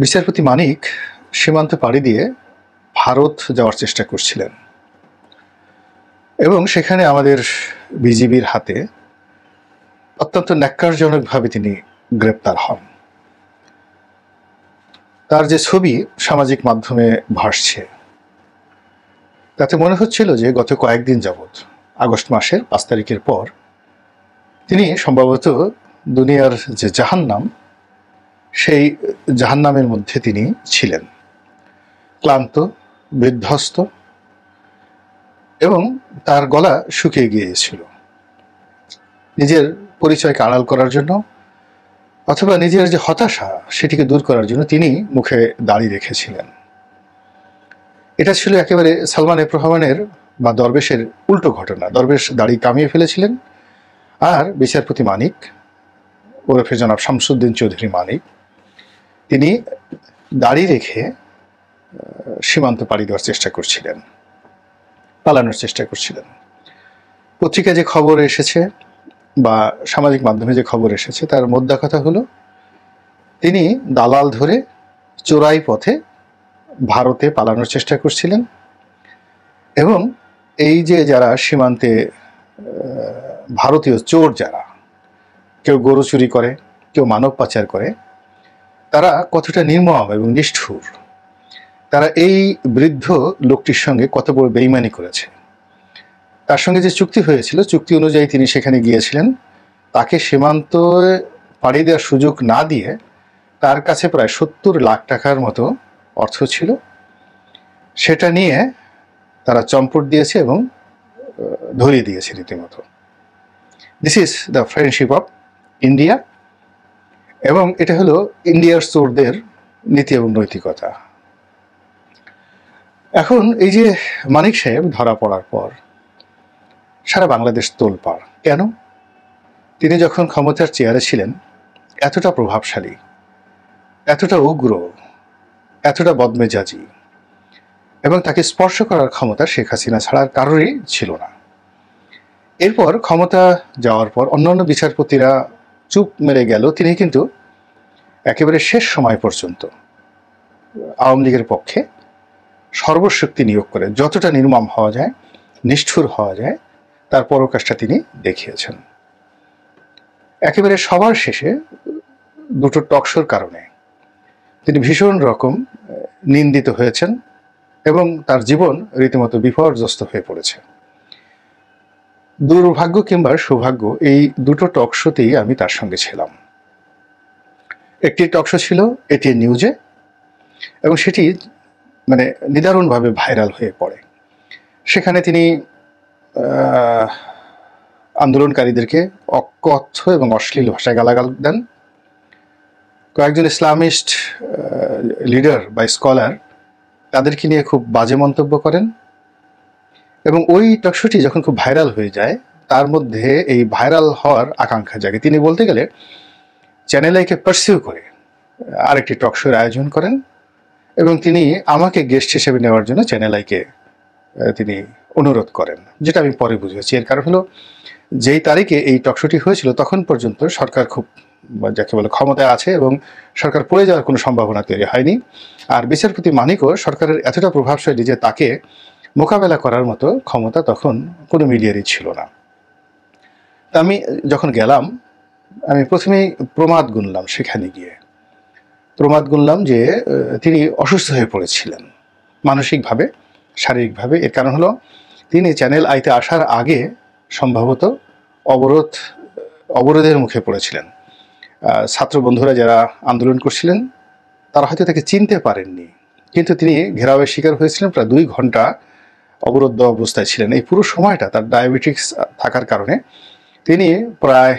বিচারপতি মানিক সীমান্ত পাড়ি দিয়ে ভারত যাওয়ার চেষ্টা করছিলেন এবং সেখানে আমাদের বিজিবির হাতে অত্যন্ত ন্যাক্কারজনকভাবে তিনি গ্রেপ্তার হন। তার যে ছবি সামাজিক মাধ্যমে ভাসছে তাতে মনে হচ্ছিল যে গত কয়েকদিন যাবৎ আগস্ট মাসের 5 তারিখের পর তিনি সম্ভবত দুনিয়ার যে জাহান্নাম সেই জাহান্নামের মধ্যে তিনি ছিলেন, ক্লান্ত, বিধ্বস্ত এবং তার গলা শুকিয়ে গিয়েছিল। নিজের পরিচয়কে আড়াল করার জন্য অথবা নিজের যে হতাশা সেটিকে দূর করার জন্য তিনি মুখে দাড়ি রেখেছিলেন। এটা ছিল একেবারে সালমান এফ রহমানের বা দরবেশের উল্টো ঘটনা। দরবেশ দাড়ি কামিয়ে ফেলেছিলেন আর বিচারপতি মানিক ওরফে জনাব শামসুদ্দিন চৌধুরী মানিক তিনি দাড়ি রেখে সীমান্ত পাড়ি দেওয়ার চেষ্টা করছিলেন, পালানোর চেষ্টা করছিলেন। পত্রিকায় যে খবর এসেছে বা সামাজিক মাধ্যমে যে খবর এসেছে তার মোদ্দা কথা হলো তিনি দালাল ধরে চোরাই পথে ভারতে পালানোর চেষ্টা করছিলেন এবং এই যে যারা সীমান্তে ভারতীয় চোর, যারা কেউ গরু চুরি করে, কেউ মানব পাচার করে, তারা কতটা নির্মম এবং নিষ্ঠুর, তারা এই বৃদ্ধ লোকটির সঙ্গে কত বড় বেইমানি করেছে। তার সঙ্গে যে চুক্তি হয়েছিল, চুক্তি অনুযায়ী তিনি সেখানে গিয়েছিলেন, তাকে সীমান্ত পাড়ি দেওয়ার সুযোগ না দিয়ে তার কাছে প্রায় 70 লাখ টাকার মতো অর্থ ছিল। সেটা নিয়ে তারা চম্পট দিয়েছে এবং ধরিয়ে দিয়েছে রীতিমতো। This is the friendship of India এবং এটা হলো ইন্ডিয়ার চোরদের নীতি এবং নৈতিকতা। এখন এই যে মানিক সাহেব ধরা পড়ার পর সারা বাংলাদেশ তোলপাড়। কেন? তিনি যখন ক্ষমতার চেয়ারে ছিলেন এতটা প্রভাবশালী, এতটা উগ্র, এতটা বদমেজাজি এবং তাকে স্পর্শ করার ক্ষমতা শেখ হাসিনা ছাড়ার কারোরই ছিল না। এরপর ক্ষমতা যাওয়ার পর অন্যান্য বিচারপতিরা চুপ মেরে গেল, তিনি কিন্তু একেবারে শেষ সময় পর্যন্ত আওয়ামী লীগের পক্ষে সর্বশক্তি নিয়োগ করে যতটা নির্মম হওয়া যায়, নিষ্ঠুর হওয়া যায়, তার পরাকাষ্ঠা তিনি দেখিয়েছেন। একেবারে সবার শেষে দুটো টকশোর কারণে তিনি ভীষণ রকম নিন্দিত হয়েছেন এবং তার জীবন রীতিমতো বিপর্যস্ত হয়ে পড়েছে। দুর্ভাগ্য কিংবা সৌভাগ্য, এই দুটো টকশোতেই আমি তার সঙ্গে ছিলাম। একটি টকশো ছিল এটিএন নিউজে এবং সেটি মানে নিদারুণভাবে ভাইরাল হয়ে পড়ে। সেখানে তিনি আন্দোলনকারীদেরকে অকথ্য এবং অশ্লীল ভাষায় গালাগাল দেন। কয়েকজন ইসলামিস্ট লিডার বা স্কলার তাদেরকে নিয়ে খুব বাজে মন্তব্য করেন এবং ওই টকশোটি যখন খুব ভাইরাল হয়ে যায় তার মধ্যে এই ভাইরাল হওয়ার আকাঙ্ক্ষা জাগে। তিনি বলতে গেলে চ্যানেল আইকে পারসিউ করে আরেকটি টকশোর আয়োজন করেন এবং তিনি আমাকে গেস্ট হিসেবে নেওয়ার জন্য চ্যানেল আইকে তিনি অনুরোধ করেন, যেটা আমি পরে বুঝেছি। এর কারণ হলো যেই তারিখে এই টকশোটি হয়েছিল তখন পর্যন্ত সরকার খুব যাকে বলে ক্ষমতায় আছে এবং সরকার পড়ে যাওয়ার কোনো সম্ভাবনা তৈরি হয়নি। আর বিচারপতি মানিকও সরকারের এতটা প্রভাবশালী যে তাকে মোকাবেলা করার মতো ক্ষমতা তখন কোনো মিডিয়ারই ছিল না। তা আমি যখন গেলাম আমি প্রথমেই প্রমাদ গুনলাম। সেখানে গিয়ে প্রমাদ গুনলাম যে তিনি অসুস্থ হয়ে পড়েছিলেন মানসিকভাবে, শারীরিকভাবে। এর কারণ হলো তিনি চ্যানেল আইতে আসার আগে সম্ভবত অবরোধের মুখে পড়েছিলেন। ছাত্র বন্ধুরা যারা আন্দোলন করছিলেন তারা হয়তো তাকে চিনতে পারেননি, কিন্তু তিনি ঘেরাওয়ের শিকার হয়েছিলেন। প্রায় 2 ঘন্টা অবরুদ্ধ অবস্থায় ছিলেন। এই পুরো সময়টা তার ডায়াবেটিক্স থাকার কারণে তিনি প্রায়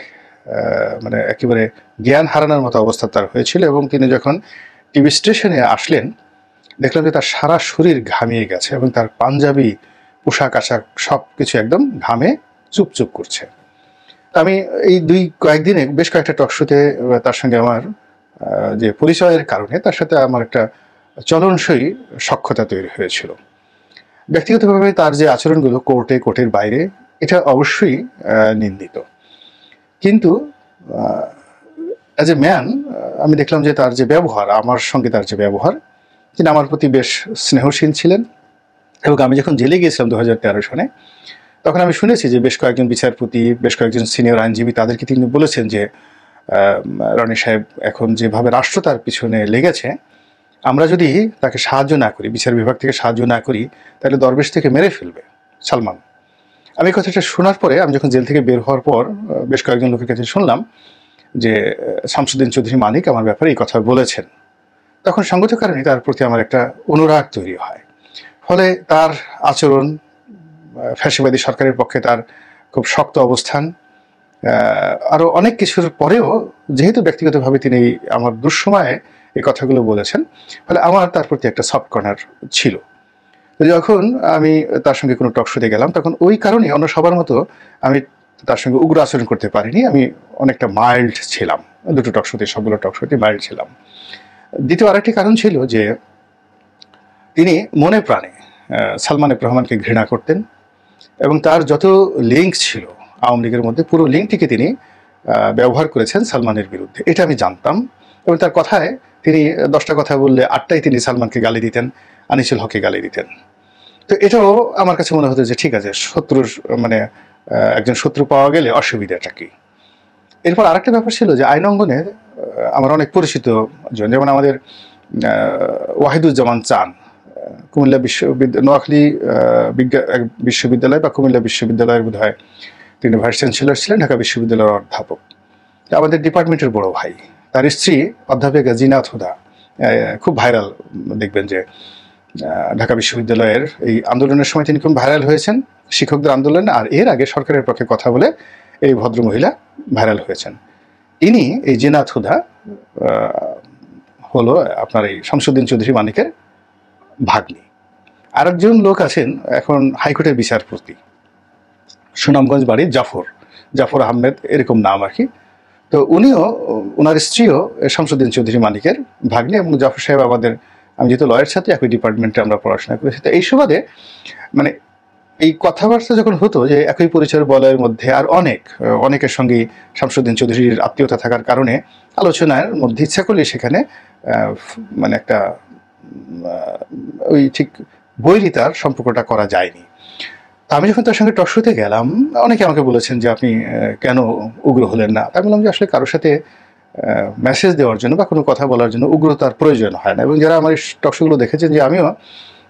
মানে একেবারে জ্ঞান হারানোর মতো অবস্থা তার হয়েছিল এবং তিনি যখন টিভি স্টেশনে আসলেন দেখলাম যে তার সারা শরীর ঘামিয়ে গেছে এবং তার পাঞ্জাবি, পোশাক আশাক সব কিছু একদম ঘামে চুপচুপ করছে। আমি এই কয়েকদিনে বেশ কয়েকটা টকশোতে তার সঙ্গে আমার যে পরিচয়ের কারণে তার সাথে আমার একটা চলনসই সখ্যতা তৈরি হয়েছিল। ব্যক্তিগতভাবে তার যে আচরণগুলো কোর্টের বাইরে, এটা অবশ্যই নিন্দিত। কিন্তু অ্যাজ এ ম্যান আমি দেখলাম যে তার যে ব্যবহার, আমার সঙ্গে তার যে ব্যবহার, তিনি আমার প্রতি বেশ স্নেহশীল ছিলেন। এবং আমি যখন জেলে গিয়েছিলাম 2013 সনে, তখন আমি শুনেছি যে বেশ কয়েকজন বিচারপতি, বেশ কয়েকজন সিনিয়র আইনজীবী তাদেরকে তিনি বলেছেন যে রনি সাহেব এখন যেভাবে রাষ্ট্র তার পিছনে লেগেছে, আমরা যদি তাকে সাহায্য না করি, বিচার বিভাগ থেকে সাহায্য না করি, তাহলে দরবেশ থেকে মেরে ফেলবে সালমান। আমি কথাটা শোনার পরে, আমি যখন জেল থেকে বের হওয়ার পর বেশ কয়েকজন লোকের কাছে শুনলাম যে শামসুদ্দিন চৌধুরী মানিক আমার ব্যাপারে এই কথা বলেছেন। তখন সঙ্গত কারণে তার প্রতি আমার একটা অনুরাগ তৈরি হয়। ফলে তার আচরণ, ফ্যাসিবাদী সরকারের পক্ষে তার খুব শক্ত অবস্থান, আরও অনেক কিছুর পরেও যেহেতু ব্যক্তিগতভাবে তিনি আমার দুঃসময়ে এই কথাগুলো বলেছেন, ফলে আমার তার প্রতি একটা সফট কর্নার ছিল। যখন আমি তার সঙ্গে কোনো টক শোতে গেলাম, তখন ওই কারণে অন্য সবার মতো আমি তার সঙ্গে উগ্র আচরণ করতে পারিনি। আমি অনেকটা মাইল্ড ছিলাম, দুটো টক শোতে, সবগুলো টক শোতে মাইল্ড ছিলাম। দ্বিতীয় আরেকটি কারণ ছিল যে তিনি মনে প্রাণে সালমান এফ রহমানকে ঘৃণা করতেন, এবং তার যত লিঙ্ক ছিল আওয়ামী লীগের মধ্যে, পুরো লিঙ্কটিকে তিনি ব্যবহার করেছেন সালমানের বিরুদ্ধে। এটা আমি জানতাম। এবং তার কথায় তিনি 10টা কথা বললে 8টাই তিনি সালমানকে গালি দিতেন, আনিসুল হককে গালি দিতেন। তো এটাও আমার কাছে মনে হতো যে ঠিক আছে, শত্রুর মানে একজন শত্রু পাওয়া গেলে অসুবিধাটা কি। এরপর আরেকটা ব্যাপার ছিল যে আইন অঙ্গনে আমার অনেক পরিচিত জন, যেমন আমাদের ওয়াহিদুজ্জামান চান, কুমিল্লা বিশ্ববিদ্যালয়, নোয়াখালী বিশ্ববিদ্যালয় বা কুমিল্লা বিশ্ববিদ্যালয়ের বোধ হয় তিনি ভাইস চ্যান্সেলর ছিলেন, ঢাকা বিশ্ববিদ্যালয়ের অধ্যাপক, আমাদের ডিপার্টমেন্টের বড় ভাই। তার স্ত্রী অধ্যাপিকা জিনাত হুদা, খুব ভাইরাল, দেখবেন যে ঢাকা বিশ্ববিদ্যালয়ের এই আন্দোলনের সময় তিনি খুব ভাইরাল হয়েছেন, শিক্ষকদের আন্দোলনে। আর এর আগে সরকারের পক্ষে কথা বলে এই ভদ্রমহিলা ভাইরাল হয়েছেন। ইনি, এই জিনাত হুদা, হলো আপনার এই শামসুদ্দিন চৌধুরী মানিকের ভাগ্নি। আরেকজন লোক আছেন এখন হাইকোর্টের বিচারপতি, সুনামগঞ্জ বাড়ির জাফর আহমেদ, এরকম নাম আর কি। তো উনিও, ওনার স্ত্রীও শামসুদ্দিন চৌধুরী মানিকের ভাগ্নি। এবং জাফর সাহেব আমাদের, আমি যেহেতু লয়ের সাথে একই ডিপার্টমেন্টে আমরা পড়াশোনা করেছি, তো এই সুবাদে মানে এই কথাবার্তা যখন হতো যে একই পরিচয়ের বলয়ের মধ্যে আর অনেকের সঙ্গেই শামসুদ্দিন চৌধুরীর আত্মীয়তা থাকার কারণে আলোচনার মধ্যে ইচ্ছা করলে সেখানে মানে একটা ওই ঠিক বৈরিতার সম্পর্কটা করা যায়নি। আমি যখন তার সঙ্গে টক শোতে গেলাম, অনেকে আমাকে বলেছেন যে আপনি কেন উগ্র হলেন না। আমি বললাম যে আসলে কারোর সাথে মেসেজ দেওয়ার জন্য বা কোনো কথা বলার জন্য উগ্রতার প্রয়োজন হয় না। এবং যারা আমার টক শোগুলো দেখেছেন যে আমিও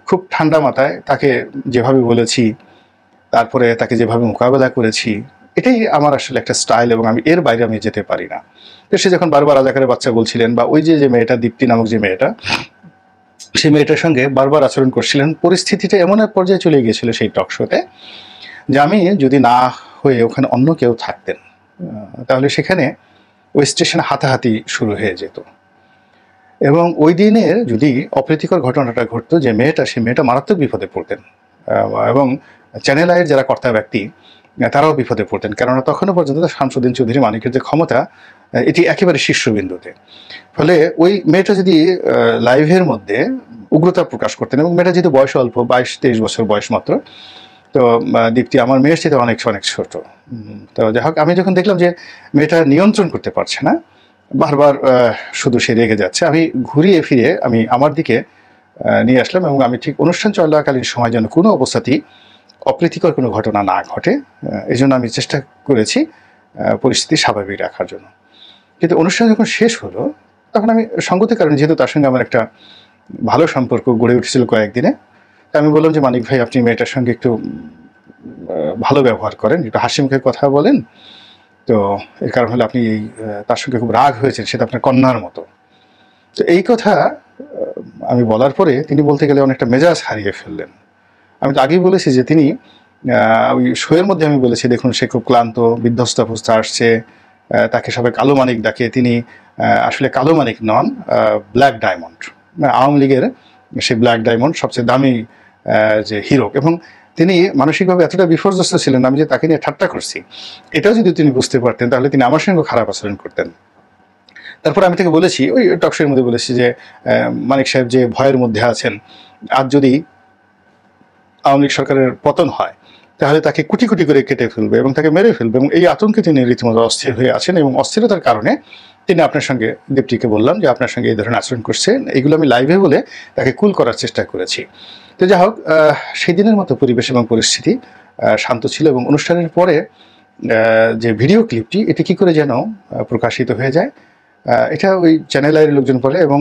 খুব ঠান্ডা মাথায় তাকে যেভাবে বলেছি, তারপরে তাকে যেভাবে মোকাবেলা করেছি, এটাই আমার আসলে একটা স্টাইল, এবং আমি এর বাইরে আমি যেতে পারি না। তো সে যখন বারবার রাজাকারের বাচ্চা বলছিলেন, বা ওই যে মেয়েটা দীপ্তি নামক যে মেয়েটা, সেই মেয়েটার সঙ্গে বারবার আচরণ করছিলেন, পরিস্থিতিটা এমন এক পর্যায়ে চলে গিয়েছিল সেই টক শোতে যে আমি যদি না হয়ে ওখানে অন্য কেউ থাকতেন, তাহলে সেখানে ওই স্টেশনে হাতাহাতি শুরু হয়ে যেত। এবং ওই দিনের যদি অপ্রীতিকর ঘটনাটা ঘটতো, যে সেই মেয়েটা মারাত্মক বিপদে পড়তেন, এবং চ্যানেল আইয়ের যারা কর্তা ব্যক্তি তারাও বিপদে পড়তেন। কেননা তখনও পর্যন্ত শামসুদ্দিন চৌধুরী মানিকের যে ক্ষমতা, এটি একেবারে শীর্ষবিন্দুতে। ফলে ওই মেয়েটা যদি লাইভের মধ্যে উগ্রতা প্রকাশ করতেন, এবং মেয়েটা যেহেতু বয়স অল্প, 22-23 বছর বয়স মাত্র, তো দীপ্তি আমার মেয়ের সাথে অনেক অনেক ছোট। তো যাই হোক, আমি যখন দেখলাম যে মেয়েটা নিয়ন্ত্রণ করতে পারছে না, বারবার শুধু সে রেগে যাচ্ছে, আমি ঘুরিয়ে ফিরে আমি আমার দিকে নিয়ে আসলাম। এবং আমি ঠিক অনুষ্ঠান চলাকালীন সময় যেন কোনো অবস্থাতেই অপ্রীতিকর কোনো ঘটনা না ঘটে, এই জন্য আমি চেষ্টা করেছি পরিস্থিতি স্বাভাবিক রাখার জন্য। কিন্তু অনুষ্ঠান যখন শেষ হলো, তখন আমি সঙ্গতির কারণে, যেহেতু তার সঙ্গে আমার একটা ভালো সম্পর্ক গড়ে উঠেছিল কয়েকদিনে, আমি বললাম যে মানিক ভাই, আপনি মেয়েটার সঙ্গে একটু ভালো ব্যবহার করেন, একটু হাসি মুখে কথা বলেন, তো এর কারণ হলে আপনি তার সঙ্গে খুব রাগ হয়েছেন, সেটা আপনার কন্যার মতো। তো এই কথা আমি বলার পরে তিনি বলতে গেলে অনেকটা মেজাজ হারিয়ে ফেললেন। আমি তো আগেই বলেছি যে তিনি ওই শোয়ের মধ্যে আমি বলেছি, দেখুন সে খুব ক্লান্ত, বিধ্বস্ত অবস্থা আসছে, তাকে সবাই কালো মানিক ডাকে, তিনি আসলে কালো মানিক নন, ব্ল্যাক ডায়মন্ড, আওয়ামী লীগের সেই ব্ল্যাক ডায়মন্ড, সবচেয়ে দামি যে হিরো। এবং তিনি মানসিকভাবে এতটা বিপর্যস্ত ছিলেন, আমি যে তাকে নিয়ে ঠাট্টা করছি এটাও যদি তিনি বুঝতে পারতেন, তাহলে তিনি আমার সঙ্গে খারাপ আচরণ করতেন। তারপর আমি তাকে বলেছি, ওই টকশোর মধ্যে বলেছি যে মানিক সাহেব যে ভয়ের মধ্যে আছেন, আজ যদি আওয়ামী লীগ সরকারের পতন হয়, তাহলে তাকে কুটি কুটি করে কেটে ফেলবে এবং তাকে মেরে ফেলবে, এবং এই আতঙ্কে তিনি রীতিমতো অস্থির হয়ে আছেন। এবং অস্থিরতার কারণে তিনি আপনার সঙ্গে, দীপ্তিকে বললাম যে আপনার সঙ্গে এই ধরনের আচরণ করছেন, এগুলো আমি লাইভে বলে তাকে কুল করার চেষ্টা করেছি। তো যাই হোক, সেই দিনের মতো পরিবেশ এবং পরিস্থিতি শান্ত ছিল, এবং অনুষ্ঠানের পরে যে ভিডিও ক্লিপটি, এটি কী করে যেন প্রকাশিত হয়ে যায়। এটা ওই চ্যানেল আইয়ের লোকজন বলে, এবং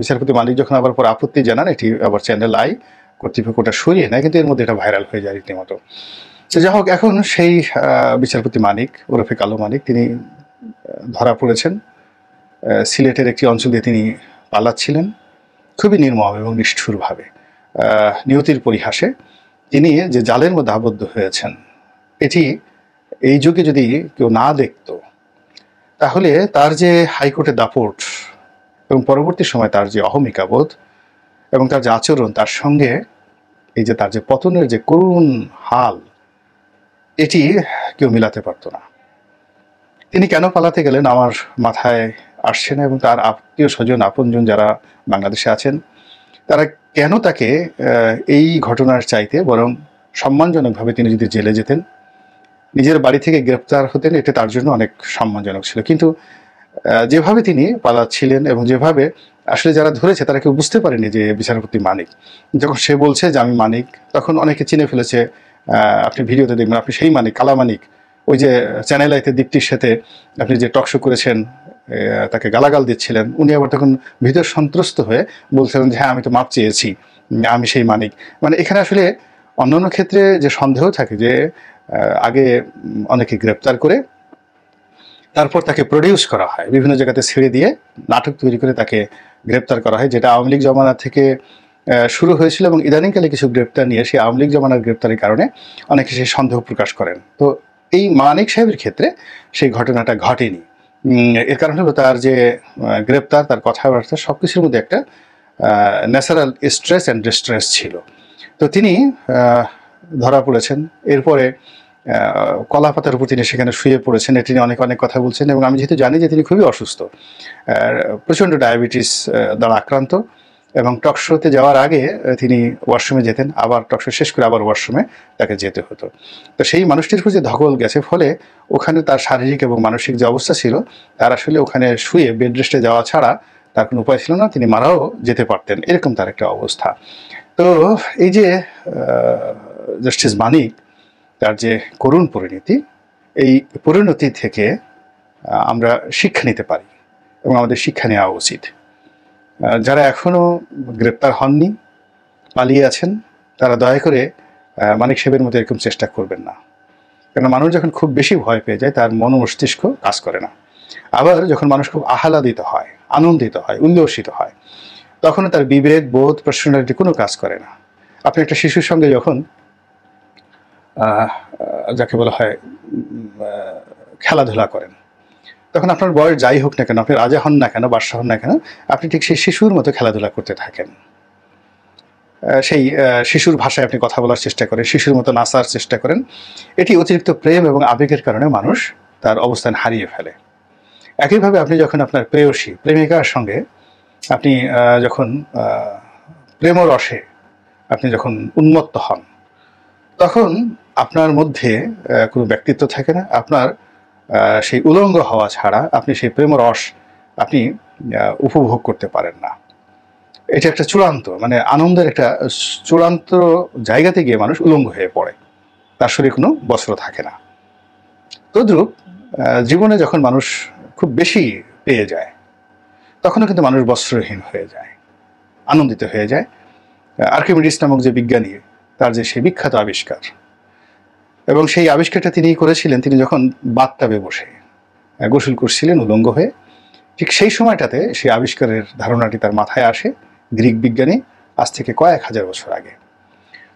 বিচারপতি মালিক যখন আবার পরে আপত্তি জানান, এটি আবার চ্যানেল আই কর্তৃপক্ষ ওটা সরিয়ে নেয়, কিন্তু এর মধ্যে এটা ভাইরাল হয়ে যায় রীতিমতো। তো যাই হোক, এখন সেই বিচারপতি মানিক ওরফে কালো মানিক তিনি ধরা পড়েছেন। সিলেটের একটি অঞ্চল দিয়ে তিনি পালাচ্ছিলেন খুবই নির্মম এবং নিষ্ঠুরভাবে। নিয়তির পরিহাসে তিনি যে জালের মধ্যে আবদ্ধ হয়েছেন, এটি এই যুগে যদি কেউ না দেখত, তাহলে তার যে হাইকোর্টে দাপট এবং পরবর্তী সময় তার যে অহমিকা বোধ এবং তার যে আচরণ, তার সঙ্গে এই যে তার যে পতনের যে করুণ হাল, এটি কেউ মিলাতে পারত না। তিনি কেন পালাতে গেলেন আমার মাথায় আসছে না, এবং তার আত্মীয় স্বজন আপনজন যারা বাংলাদেশে আছেন, তারা কেন তাকে এই ঘটনার চাইতে বরং সম্মানজনকভাবে তিনি যদি জেলে যেতেন, নিজের বাড়ি থেকে গ্রেপ্তার হতেন, এটা তার জন্য অনেক সম্মানজনক ছিল। কিন্তু যেভাবে তিনি পালাচ্ছিলেন এবং যেভাবে আসলে যারা ধরেছে তারা কেউ বুঝতে পারেনি যে বিচারপতি মানিক। যখন সে বলছে যে আমি মানিক, তখন অনেকে চিনে ফেলেছে। আপনি ভিডিওতে দেখবেন, আপনি সেই মানিক, কালা মানিক, ওই যে চ্যানেল আইতে দীপ্তির সাথে আপনি যে টকশো করেছেন, তাকে গালাগাল দিচ্ছিলেন, উনি আবার তখন ভিতর সন্ত্রস্ত হয়ে বলছিলেন যে হ্যাঁ আমি তো মাপ চেয়েছি, আমি সেই মানিক। মানে এখানে আসলে অন্যান্য ক্ষেত্রে যে সন্দেহ থাকে যে আগে অনেকে গ্রেপ্তার করে তারপর তাকে প্রডিউস করা হয়, বিভিন্ন জায়গাতে ছেড়ে দিয়ে নাটক তৈরি করে তাকে গ্রেপ্তার করা হয়, যেটা আওয়ামী লীগ জমানা থেকে শুরু হয়েছিল, এবং ইদানিংকালে কিছু গ্রেপ্তার নিয়ে সেই আওয়ামী লীগ জমানার গ্রেপ্তারের কারণে অনেকে সেই সন্দেহ প্রকাশ করেন। তো এই মানিক সাহেবের ক্ষেত্রে সেই ঘটনাটা ঘটেনি। এর কারণ হলো তার যে গ্রেপ্তার, তার কথাবার্তা সব কিছুর মধ্যে একটা ন্যাচারাল স্ট্রেস অ্যান্ড ডিস্ট্রেস ছিল। তো তিনি ধরা পড়েছেন। এরপরে কলা পাতার উপর তিনি সেখানে শুয়ে পড়েছেন, তিনি অনেক অনেক কথা বলছেন, এবং আমি যেহেতু জানি যে তিনি খুবই অসুস্থ, প্রচণ্ড ডায়াবেটিস দ্বারা আক্রান্ত, এবং টকশোতে যাওয়ার আগে তিনি ওয়াশরুমে যেতেন, আবার টকশো শেষ করে আবার ওয়াশরুমে তাকে যেতে হতো। তো সেই মানুষটির উপর যে ধকল গেছে, ফলে ওখানে তার শারীরিক এবং মানসিক যে অবস্থা ছিল, তার আসলে ওখানে শুয়ে বেড রেস্টে যাওয়া ছাড়া তার কোনো উপায় ছিল না, তিনি মারাও যেতে পারতেন, এরকম তার একটা অবস্থা। তো এই যে জাস্টিস মানিক, তার যে করুণ পরিণতি, এই পরিণতি থেকে আমরা শিক্ষা নিতে পারি এবং আমাদের শিক্ষা নেওয়া উচিত। যারা এখনও গ্রেপ্তার হননি, পালিয়ে আছেন, তারা দয়া করে মানিক সাহেবের মতো এরকম চেষ্টা করবেন না। কেন মানুষ যখন খুব বেশি ভয় পেয়ে যায়, তার মন মস্তিষ্ক কাজ করে না। আবার যখন মানুষ খুব আহ্লাদিত হয়, আনন্দিত হয়, উল্লসিত হয়, তখনও তার বিবেক, বোধ, পার্সোনালিটি কোনো কাজ করে না। আপনি একটা শিশুর সঙ্গে যখন যাকে বলা হয় খেলাধুলা করেন, তখন আপনার বয়স যাই হোক না কেন, আপনি রাজা হন না কেন, বাদশা হন না কেন, আপনি ঠিক সেই শিশুর মতো খেলাধুলা করতে থাকেন। সেই শিশুর ভাষায় আপনি কথা বলার চেষ্টা করেন, শিশুর মতো নাচার চেষ্টা করেন। এটি অতিরিক্ত প্রেম এবং আবেগের কারণে মানুষ তার অবস্থান হারিয়ে ফেলে। একইভাবে আপনি যখন আপনার প্রেয়সী, প্রেমিকার সঙ্গে আপনি যখন প্রেমরসে আপনি যখন উন্মত্ত হন, তখন আপনার মধ্যে কোনো ব্যক্তিত্ব থাকে না। আপনার সেই উলঙ্গ হওয়া ছাড়া আপনি সেই প্রেমরস আপনি উপভোগ করতে পারেন না। এটা একটা চূড়ান্ত, মানে আনন্দের একটা চূড়ান্ত জায়গাতে গিয়ে মানুষ উলঙ্গ হয়ে পড়ে, তার শরীরে কোনো বস্ত্র থাকে না। তদ্রূপ জীবনে যখন মানুষ খুব বেশি পেয়ে যায়, তখনও কিন্তু মানুষ বস্ত্রহীন হয়ে যায়, আনন্দিত হয়ে যায়। আর্কিমিডিস নামক যে বিজ্ঞানী, তার যে সেই বিখ্যাত আবিষ্কার, এবং সেই আবিষ্কারটা তিনি করেছিলেন তিনি যখন বাথটাবে বসে গোসল করছিলেন উলঙ্গ হয়ে। ঠিক সেই সময়টাতে সেই আবিষ্কারের ধারণাটি তার মাথায় আসে, গ্রিক বিজ্ঞানী, আজ থেকে কয়েক হাজার বছর আগে।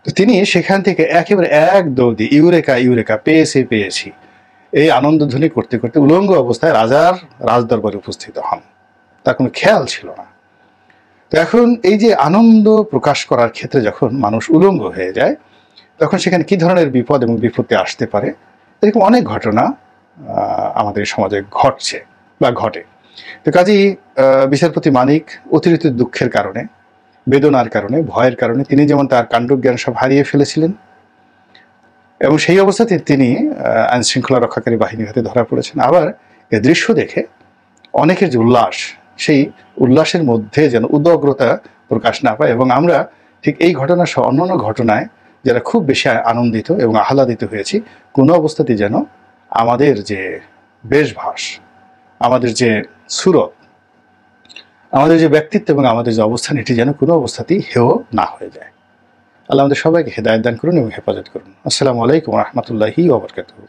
তো তিনি সেখান থেকে একেবারে এক দৌড় দিয়ে ইউরেকা ইউরেকা, পেয়েছি এই আনন্দধ্বনি করতে করতে উলঙ্গ অবস্থায় রাজার রাজদরবারে উপস্থিত হন। তার কোনো খেয়াল ছিল না। তো এখন এই যে আনন্দ প্রকাশ করার ক্ষেত্রে যখন মানুষ উলঙ্গ হয়ে যায়, তখন সেখানে কী ধরনের বিপদ এবং বিপত্তি আসতে পারে, এরকম অনেক ঘটনা আমাদের সমাজে ঘটছে বা ঘটে। তো কাজেই বিচারপতি মানিক অতিরিক্ত দুঃখের কারণে, বেদনার কারণে, ভয়ের কারণে তিনি যেমন তার কাণ্ডজ্ঞান সব হারিয়ে ফেলেছিলেন, এবং সেই অবস্থাতে তিনি আইন শৃঙ্খলা রক্ষাকারী বাহিনীর হাতে ধরা পড়েছেন। আবার এ দৃশ্য দেখে অনেকের যে উল্লাস, সেই উল্লাসের মধ্যে যেন উদগ্রতা প্রকাশ না পায়, এবং আমরা ঠিক এই ঘটনা সহ অন্যান্য ঘটনায় যারা খুব বেশি আনন্দিত এবং আহ্লাদিত হয়েছি, কোনো অবস্থাতেই যেন আমাদের যে বেশভাস, আমাদের যে সুরত, আমাদের যে ব্যক্তিত্ব এবং আমাদের যে অবস্থান, এটি যেন কোনো অবস্থাতেই হেয় না হয়ে যায়। আল্লাহ আমাদের সবাইকে হেদায়েত দান করুন এবং হেফাজত করুন। আসসালামু আলাইকুম ওয়া রাহমাতুল্লাহি ওয়া বারাকাতুহু।